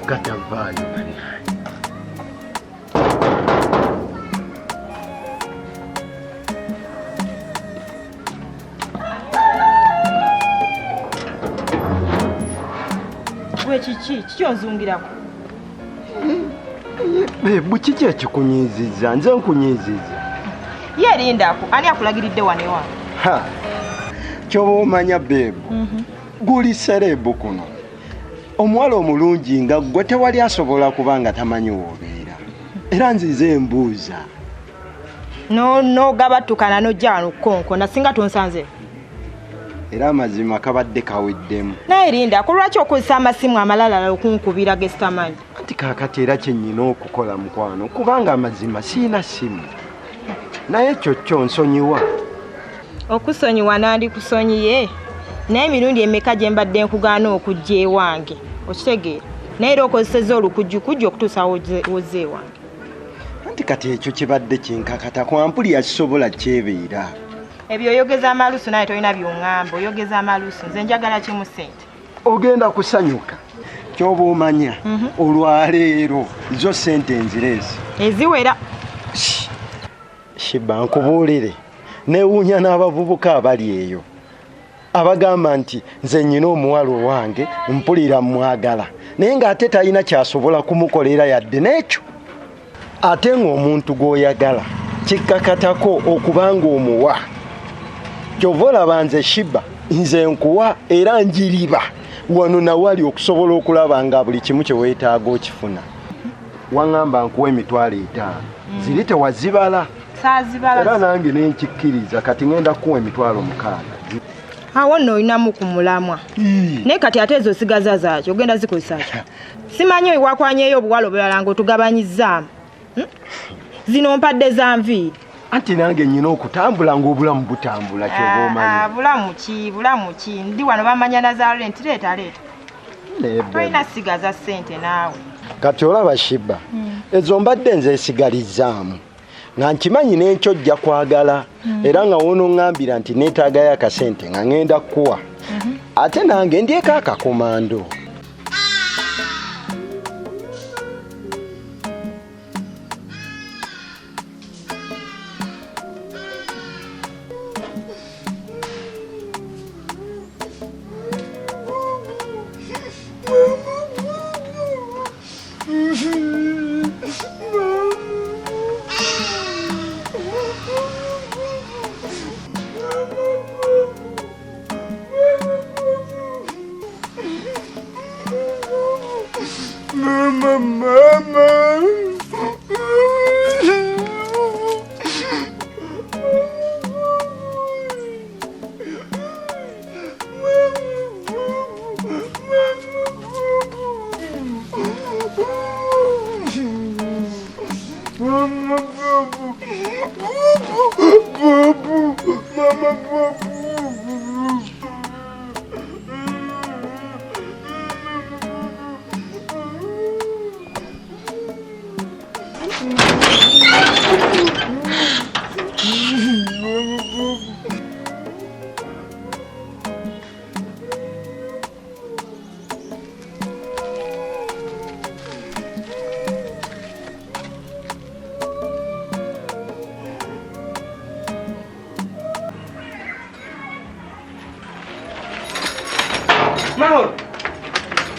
katavayo gwe kiki kyonzungirako bukiki ekikunyiiziza nze nkunyiiziza yerindako ani akulagiridde wane wa kyoba omanya beebu guli serebu kuno omuwala omulungi nga gwe tewali asobola kubanga tamanyi woobeera era nzize embuuza nogabattukana nojja wano konko nasinga tonsanze era amazima kabadde kaweddemu naye lindako lwaki okozesa amasimu amalala okunkubira gesitamanyi anti kaakati era kyennyina okukola mukwano kubanga amazima siina simu naye kyokyo nsonyiwa okusonyiwa nandi kusonyiye naye emirundi emeka gye mbadde nkugaana okujja ewange okitegeera naye era okozeseza olukujjukujju okutuusa wozza ewange anti kati ekyo kibadde kinkakata kwampuli yakisobola kyebeera ebyo oyogeza amalusu naye tolina by'oŋŋamba oyogeza amalusu nze njagala kimu ssente ogenda kusanyuka kyoba omanya olwaleero zo ssente enzireezi eziwera Shiba nkubuulire neewuunya n'abavubuka abali eyo abagamba nti nze nnyina omuwala owange mpulira mwagala naye ng'ate talina kyasobola kumukolera yadde n'ekyo ate ng'omuntu gw'oyagala kikkakatako okubanga omuwa kyova olaba nze Shiba nze nkuwa era njiriba wano nawali okusobola okulaba nga buli kimu kye weetaaga okifuna waŋŋamba nkuwa emitwalo 5 ziri tewazibala era nange nenkikkiriza kati ngenda kuwa emitwalo 6 awo nno olinamu ku mulamwa naye kati ate ezo sigaza zaakyo ogenda zikozesa ki simanyi oyo wakwanyeyo obuwala obulala ng'otugabanyizzaamu zino mpadde za nviiri anti nange nnyina okutambula ng'obulamu butambula kyoba omanyi bulamu ki ndi wano bamanya na za lenti leeta tolina sigaza ssente naawe kati olaba Shiba ezo mbadde nze esigalizzaamu nga nkimanyi n'enkyojja kwagala era nga woonoŋŋambira nti neetaagayo akasente nga ŋŋenda kukuwa ate nange ndyeko akakomando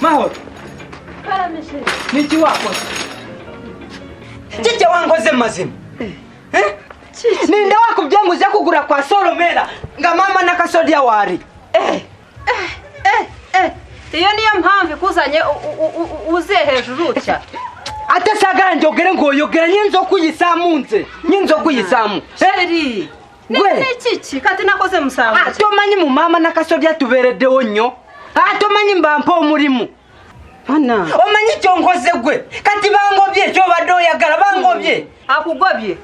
Mahoro. Niki wako? Chicha wangoze mazima. Ninde wako byanguze kugura kwa Solomera nga mama na kasodia wari. Iyo niyo mpamvu kuzanye uze hejuru cya. Ate sagara njogere ngoyogera nyinzo kuyisamunze. Nyinzo kuyisamu. Sheri. Gwe niki kati nakoze musamu. Atomanyi mu mama na kasodia tubereddewo nnyo. Atomanyi mbampa omulimu. Ana. Omanyi kyongoze gwe. Kati bangobye kyo badde oyagala bangobye. Akugobye.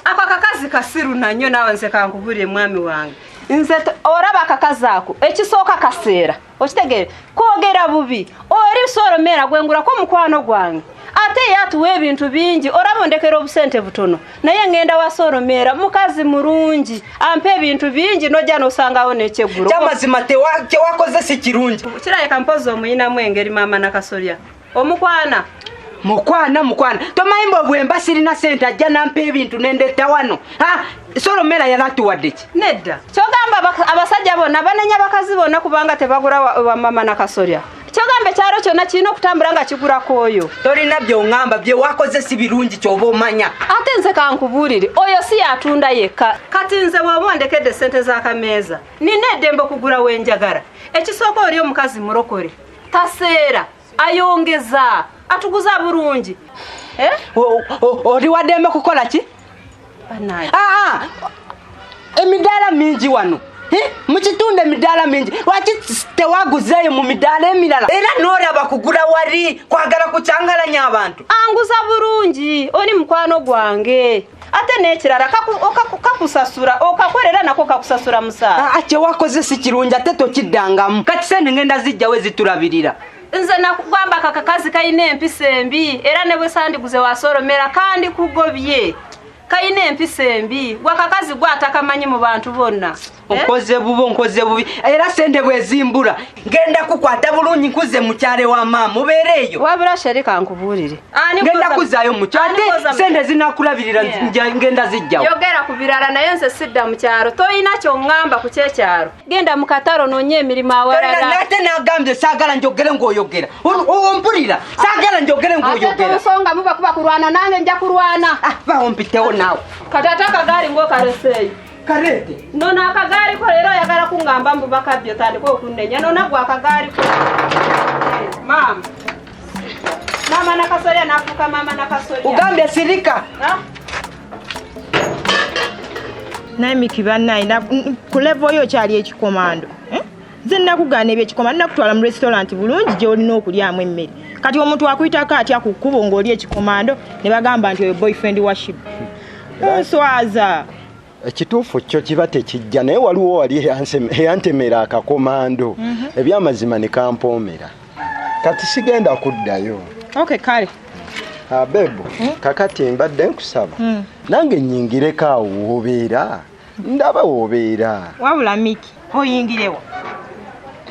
Akakazi kasiru nanyo nawe nze kankubulye mwami wange. Nze oraba akakazi ako ekisooka kaseera. Okitegere kwogera bubi. Ori Solomera gwengura ko mukwano gwange. Ate yatuwe ebintu bingi orabondekera obusente butono. Naye ngenda wa Solomera mukazi murungi. Ampe ebintu bingi nojja nosangawo nekyeguro. Chamazima te wakoze si kirungi. Kiraye kampozo omuyina mwengeri mama na kasolya. Omukwana. Mukwana. Tomayimbo bwemba sirina sente ajja nampa ebintu nendetta wano. Solomera yalatuwadde ki? Nedda. Kyogamba abasajja bonna banenya bakazi bonna kubanga tebagula wa mama na kasolya. Kyogamba ekyalo kyonna kirina okutambula nga kigula kwoyo. Tolina by'oŋŋamba bye wakoze si birungi ky'oba omanya. Ate nze kankubuulire oyo si yatunda yekka. Kati nze bw'oba ondekedde ssente z'akameeza nina eddembe okugula wenjagala. Ekisooka oli omukazi mulokole. Taseera ayongeza atuguza bulungi. Oli waddembe kukola ki? Emidaala mingi wano. Mukitunde emidaala mingi. Lwaki tewaguzeeyo mu midaala emirala? Era n'olaba kugula wali kwagala kucyangalanya abantu. Anguza bulungi oli mukwano gwange. Ate n'ekirala kakusasura okakolera nako kakusasura musaala. Kye wakoze si kirungi ate tokiddangamu. Kati sente ngenda zijja we zitulabirira. Nze nakugamba kakakazi kayina empisa embi era ne bwe sandiguze wasolomera kandi kugobye. Kayina empisa embi wakakazi gwatakamanyi mu bantu bonna. Nkoze bubi era sente bwezimbula ngenda kukwata bulungi nkuze mu kyale wa maama mubeereyo. Wabula sherika nkubuulire. Ngenda kuzaayo mu kyale sente zinakulabirira ngenda zijjawo. Yogera ku birala naye nze sidda mu kyalo toyina ky'oŋŋamba ku kyekyalo. Genda mu katalo noonye emirimu awalala. Nate nagambye saagala njogere ng'oyogera. Ompulira saagala njogere ng'oyogera. Nsonga muba kuba kulwana nange nja kulwana. Bawo mpitewo naawe. Katata akagaali ng'okaleseeyo. Karete. Nona akagaali ko leero oyagala kuŋŋamba mbu bakabyo tandika okunnenya nona gwe akagaali ko. Maama. Mama nakasolya nafuuka mama nakasolya. Ugambye sirika. Naye Miki bannaye ku level yo kyali ekikomando. Nze nakugaana ebyekikomando nakutwala mu restaurant bulungi gy'olina okulyamu emmere. Kati omuntu akuyitako atya ku kkubo ng'oli ekikomando ne bagamba nti oyo boyfriend wa SHEEBA. Nswaza. Ekituufu kyo kiba tekijja naye waliwo wali eyantemera akakomando ebyamazima ne kampoomera kati sigenda kuddayo. Okay kale. Bebo kakati mbadde nkusaba nange nnyingireko awo w'obeera ndaba w'obeera. Wabula Miki oyingirewo.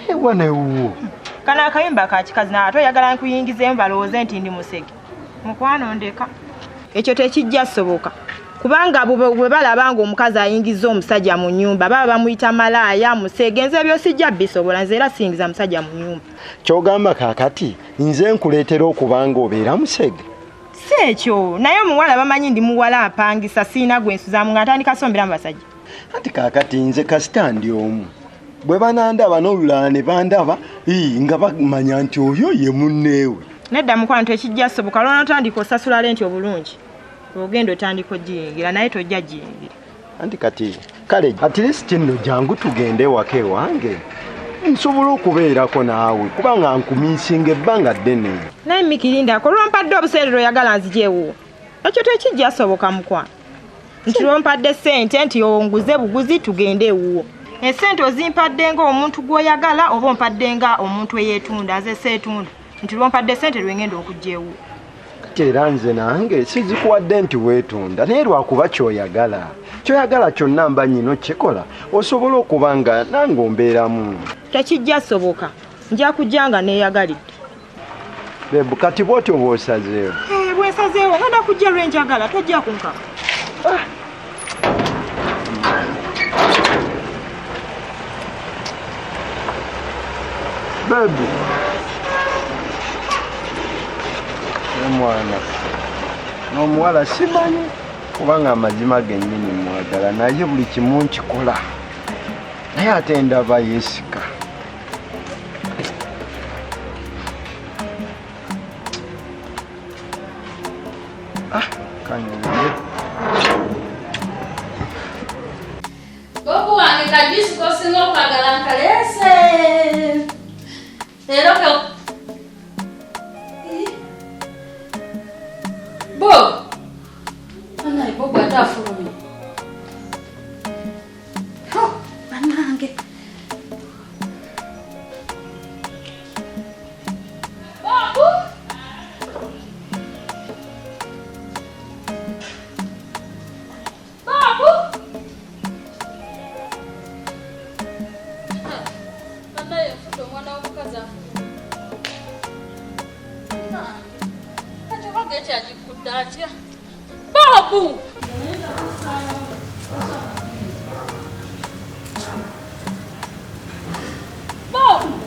Ewa newo. Kana akayimba ka kikazi n'ate oyagala nkuyingizeemu balowooze nti ndi musege. Mukwano ndeka. Ekyo tekijja soboka. Kubanga bwe balaba nga omukazi ayingiza omusajja mu nnyumba baba bamuyita malaaya musege nze ebyo sijja bisobola nze era singiza musajja mu nnyumba. Kyogamba kaakati nze nkuleetera okubanga obeera musege. Si ekyo naye omuwala bamanyi ndi muwala apangisa siina gwe nsuzaamu nga ntandika sombera mu basajja. Ati kaakati nze kasita ndi omu bwe banandaba n'olulala ne bandaba nga bamanya nti oyo ye munneewe. Nedda mukwano tekijja soboka lwana otandika osasula lenti obulungi. Ogendo otandika ogiyingira naye tojja giyingira. Anti kati kale at least nno jangu tugende wake wange nsobola okubeerako naawe kubanga nkumiisinga ebbanga ddene. Naye Mikirindako lwompadde obusente oyagala nzijeewo ekyo tekijja soboka mukwano. Nti lwompadde ssente nti onguze buguzi tugende ewuwo. Essente ozimpadde ng'omuntu gw'oyagala oba ompadde nga omuntu eyeetunda aze seetunda nti lwompadde ssente lwengenda okujja ewuwo. Era nze nange sizikuwadde nti weetunda naye lwakuba kyoyagala kyonna mba nyino kikola osobola okuba nga nange ombeeramu. Tekijja soboka nja kujja nga neeyagalidde. Bebu kati bw'otyo bw'osazeewo. Bw'ensazeewo ngenda kujja lwenjagala tojja kunkaka. Bebu omwana n'omuwala simanyi kubanga amazima gennyini mwagala naye buli kimu nkikola naye ate ndaba yeesika. Kanyumye Bobi wange kajusi kosinga okwagala nkaleese leero Bob! Anayi Bob ate afulumye. Bannange. Bob! Bob! Anayi afuta omwana w'omukazi afulumye. wange kyagikudde atya. Bobu! Bobu!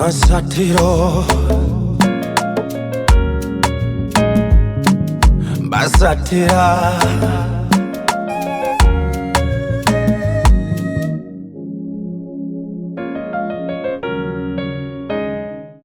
AKASATTIRO basatira